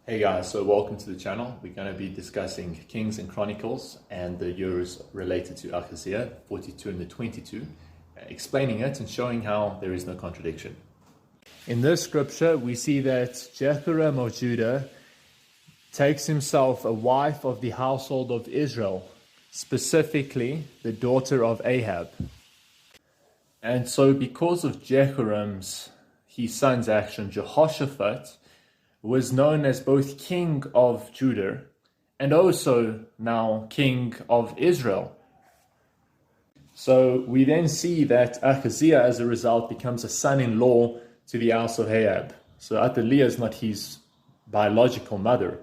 Hey guys, so welcome to the channel. We're going to be discussing Kings and Chronicles and the years related to Ahaziah, 42 and the 22, explaining it and showing how there is no contradiction. In this scripture, we see that Jehoram of Judah takes himself a wife of the household of Israel, specifically the daughter of Ahab. And so because of Jehoram's, his son's action, Jehoshaphat was known as both king of Judah and also now king of Israel. So we then see that Ahaziah, as a result, becomes a son-in-law to the house of Ahab. So Athaliah is not his biological mother.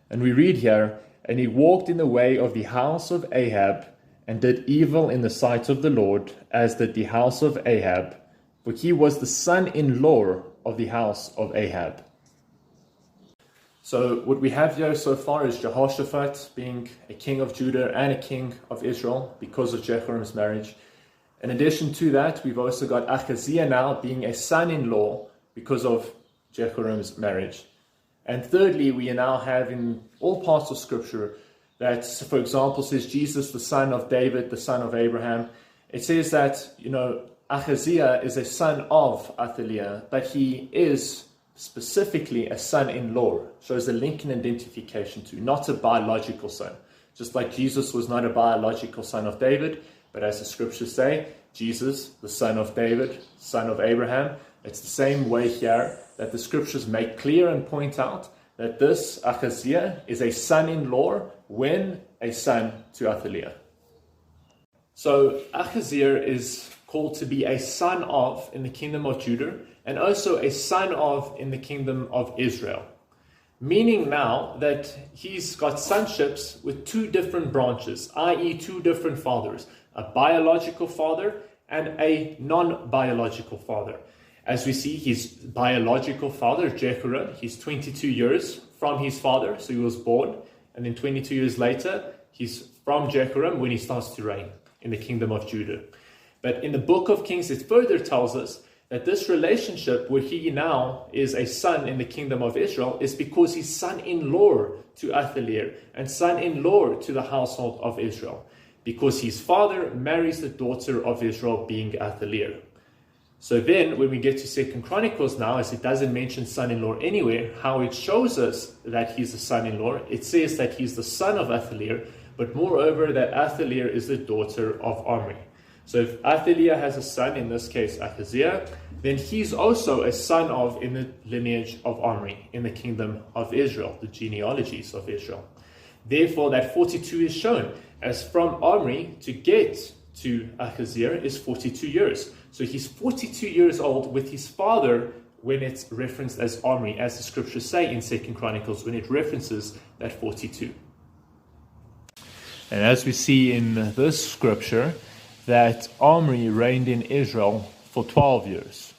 And we read here, "And he walked in the way of the house of Ahab and did evil in the sight of the Lord, as did the house of Ahab, for he was the son-in-law of the house of Ahab." So what we have here so far is Jehoshaphat being a king of Judah and a king of Israel because of Jehoram's marriage. In addition to that, we've also got Ahaziah now being a son-in-law because of Jehoram's marriage. And thirdly, we now have in all parts of Scripture that, for example, says Jesus, the son of David, the son of Abraham. It says that, Ahaziah is a son of Athaliah, but he is specifically a son-in-law, shows a link and identification to, not a biological son. Just like Jesus was not a biological son of David, but as the scriptures say, Jesus, the son of David, son of Abraham. It's the same way here that the scriptures make clear and point out that this Ahaziah is a son-in-law when a son to Athaliah. So Ahaziah is called to be a son of in the kingdom of Judah, and also a son of in the kingdom of Israel. Meaning now that he's got sonships with two different branches, i.e. two different fathers, a biological father and a non-biological father. As we see, his biological father, Jehoram, he's 22 years from his father, so he was born, and then 22 years later, he's from Jehoram when he starts to reign in the kingdom of Judah. But in the book of Kings, it further tells us that this relationship where he now is a son in the kingdom of Israel is because he's son-in-law to Athaliah and son-in-law to the household of Israel, because his father marries the daughter of Israel, being Athaliah. So then when we get to 2 Chronicles now, as it doesn't mention son-in-law anywhere, how it shows us that he's a son-in-law, it says that he's the son of Athaliah, but moreover that Athaliah is the daughter of Omri. So if Athaliah has a son, in this case Ahaziah, then he's also a son of in the lineage of Omri, in the kingdom of Israel, the genealogies of Israel. Therefore that 42 is shown, as from Omri to get to Ahaziah is 42 years. So he's 42 years old with his father when it's referenced as Omri, as the scriptures say in 2 Chronicles, when it references that 42. And as we see in this scripture, that Omri reigned in Israel for 12 years.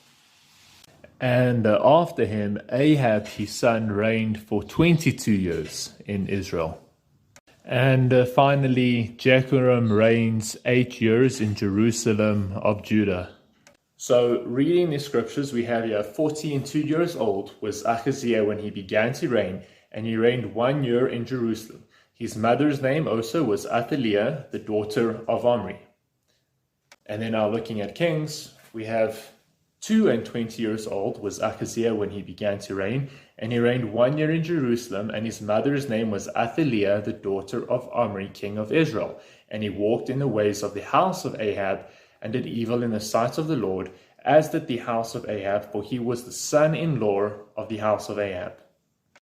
And after him, Ahab, his son, reigned for 22 years in Israel. And finally, Jehoram reigns 8 years in Jerusalem of Judah. So reading the scriptures, we have here 42 years old was Ahaziah when he began to reign, and he reigned 1 year in Jerusalem. His mother's name also was Athaliah, the daughter of Omri. And then now looking at Kings, we have 22 years old was Ahaziah when he began to reign, and he reigned 1 year in Jerusalem, and his mother's name was Athaliah, the daughter of Omri, king of Israel. And he walked in the ways of the house of Ahab, and did evil in the sight of the Lord, as did the house of Ahab, for he was the son-in-law of the house of Ahab.